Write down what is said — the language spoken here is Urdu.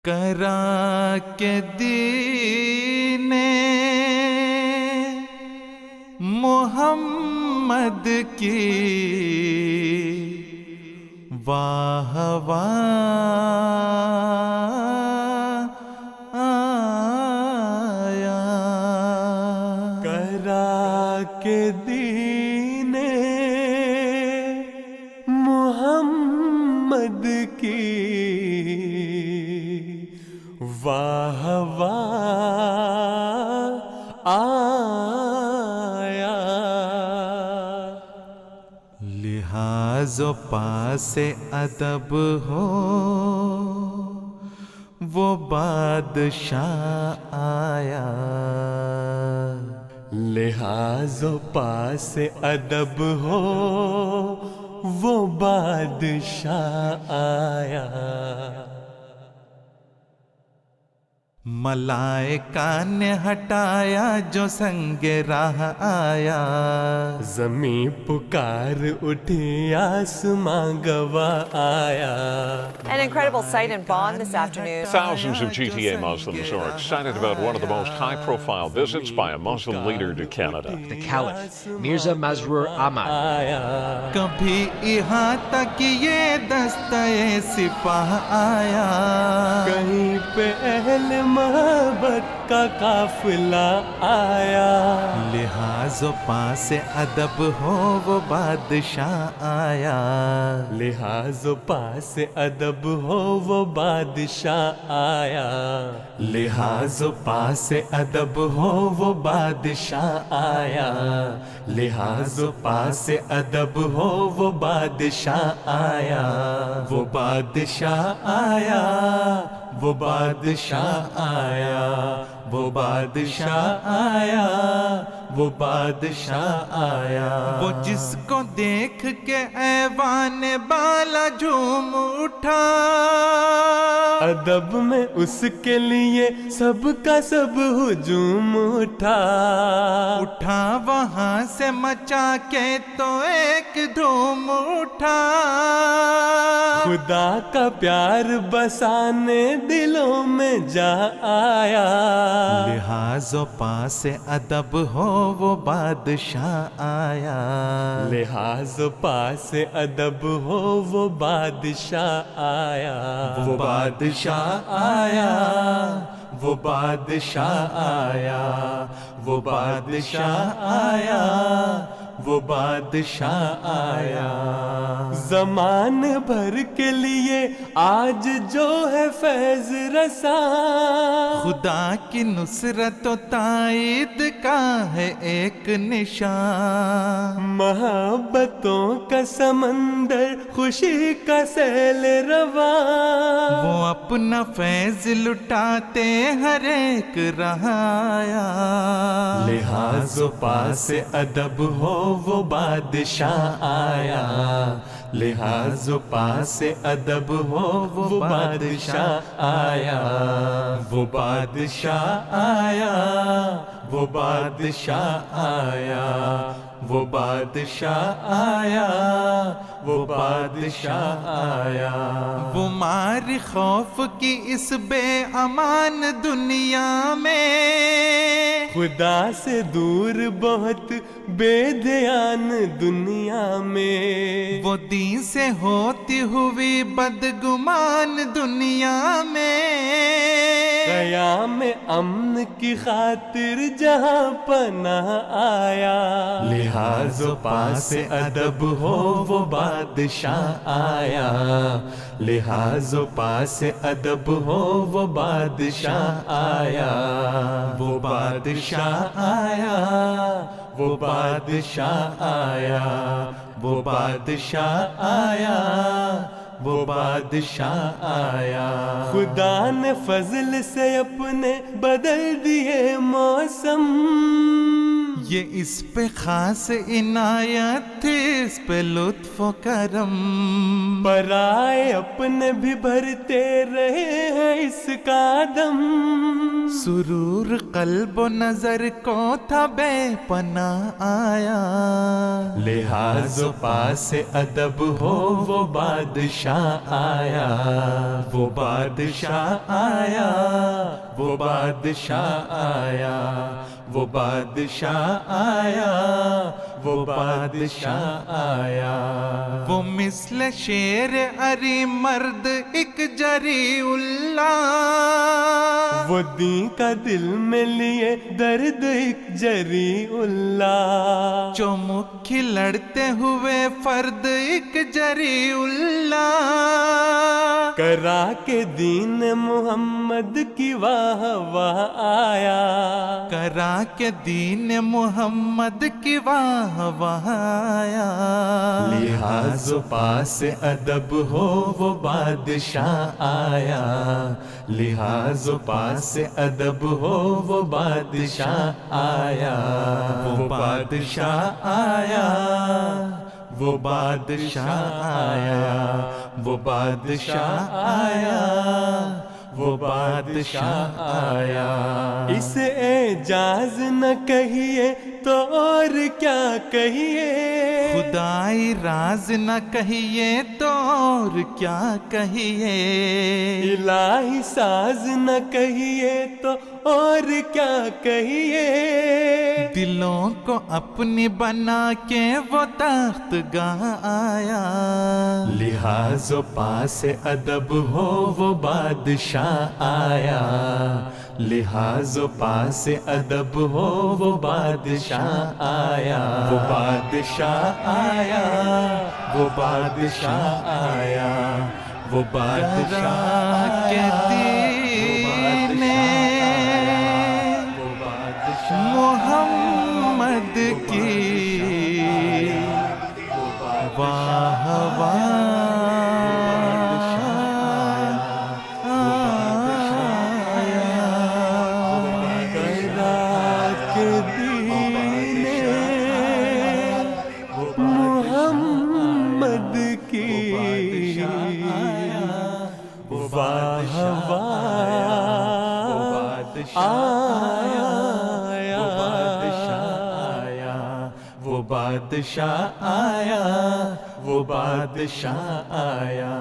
کرا کے دین محمد کی واہ واہ آیا، کرا کے دین محمد کی واہ واہ آیا، لحاظ و پاس ادب ہو وہ بادشاہ آیا، لحاظ و پاس ادب ہو وہ بادشاہ آیا، ملائکہ نے ہٹایا جو سنگ راہ آیا، زمین پکار اٹھی آسماں گواہ آیا۔ An incredible sight in Bonn this afternoon. Thousands of GTA Muslims are excited about one of the most high-profile visits by a Muslim leader to Canada. The Caliph, Mirza Masroor Ahmad. کبھی یہاں تک یہ دستہ سپاہ آیا، کہیں پہ اہل محبت کا قافلہ آیا، لحاظ و پاس ادب ہو وہ بادشاہ آیا، لحاظ و پاس ادب ہو وہ بادشاہ آیا، لحاظ و پاس ادب ہو وہ بادشاہ آیا، لحاظ و پاس ادب ہو وہ بادشاہ آیا، وہ بادشاہ آیا، وہ بادشاہ آیا، وہ بادشاہ آیا، وہ بادشاہ آیا، وہ جس کو دیکھ کے ایوان بالا جھوم اٹھا، ادب میں اس کے لیے سب کا سب ہجوم اٹھا، اٹھا وہاں سے مچا کے تو ایک دھوم اٹھا، خدا کا پیار بسانے دلوں میں جا آیا، لحاظ و پاس ادب ہو وہ بادشاہ آیا، لحاظ و پاس ادب ہو وہ بادشاہ آیا، وہ بادشاہ آیا، وہ بادشاہ آیا، وہ بادشاہ آیا، وہ بادشاہ آیا، زمان بھر کے لیے آج جو ہے فیض رساں، خدا کی نصرت و تائید کا ہے ایک نشان، محبتوں کا سمندر خوشی کا سیل رواں، وہ اپنا فیض لٹاتے ہر ایک رہایا، لحاظ و پاس ادب ہو وہ بادشاہ آیا، لحاظ و پاس ادب ہو وہ بادشاہ آیا، وہ بادشاہ آیا، وہ بادشاہ آیا، وہ بادشاہ آیا، وہ بادشاہ آیا، وہ مار خوف کی اس بے امان دنیا میں، خدا سے دور بہت بے دھیان دنیا میں، وہ دین سے ہوتی ہوئی بدگمان دنیا میں، قیام امن کی خاطر جہاں پناہ آیا، لحاظ و پاس ادب ہو وہ بادشاہ آیا، لحاظ و پاس ادب ہو وہ بادشاہ آیا، وہ بادشاہ آیا، وہ بادشاہ آیا، وہ بادشاہ آیا، وہ بادشاہ آیا، خدا نے فضل سے اپنے بدل دیے موسم، یہ اس پہ خاص عنایت تھی، اس پہ لطف و کرم، پرائے اپنے بھی بھرتے رہے ہیں اس کا دم، سرور قلب و نظر کو تھا بے پناہ آیا، لحاظ و پاس ادب ہو وہ بادشاہ آیا، وہ بادشاہ آیا، وہ بادشاہ آیا، وہ بادشاہ آیا، وہ بادشاہ آیا، وہ مثل شیر اری مرد ایک جری اللہ، وہ دین کا دل میں لیے درد ایک جری اللہ، چومکھی لڑتے ہوئے فرد ایک جری اللہ، کرا کے دین محمد کی واہ واہ آیا، کرا کے دین محمد کی واہ واہ آیا، لحاظ و پاس ادب ہو وہ بادشاہ آیا، لحاظ و پاس ادب ہو وہ بادشاہ آیا، وہ بادشاہ آیا، وہ بادشاہ آیا، وہ بادشاہ آیا، وہ بادشاہ آیا، اسے اعجاز نہ کہیے تو اور کیا کہیے، خدائی راز نہ کہیے تو اور کیا کہیے، الہی ساز نہ کہیے تو اور کیا کہیے، دلوں کو اپنی بنا کے وہ تخت گاہ آیا، لحاظ و پاس ادب ہو وہ بادشاہ آیا، لحاظ و پاس ادب ہو وہ بادشاہ آیا، وہ بادشاہ آیا، وہ بادشاہ آیا، وہ بادشاہ کے دین محمد کی واہ واہ محمد کی واہ وہ بادشاہ آیا، وہ بادشاہ آیا، وہ بادشاہ آیا، وہ بادشاہ آیا۔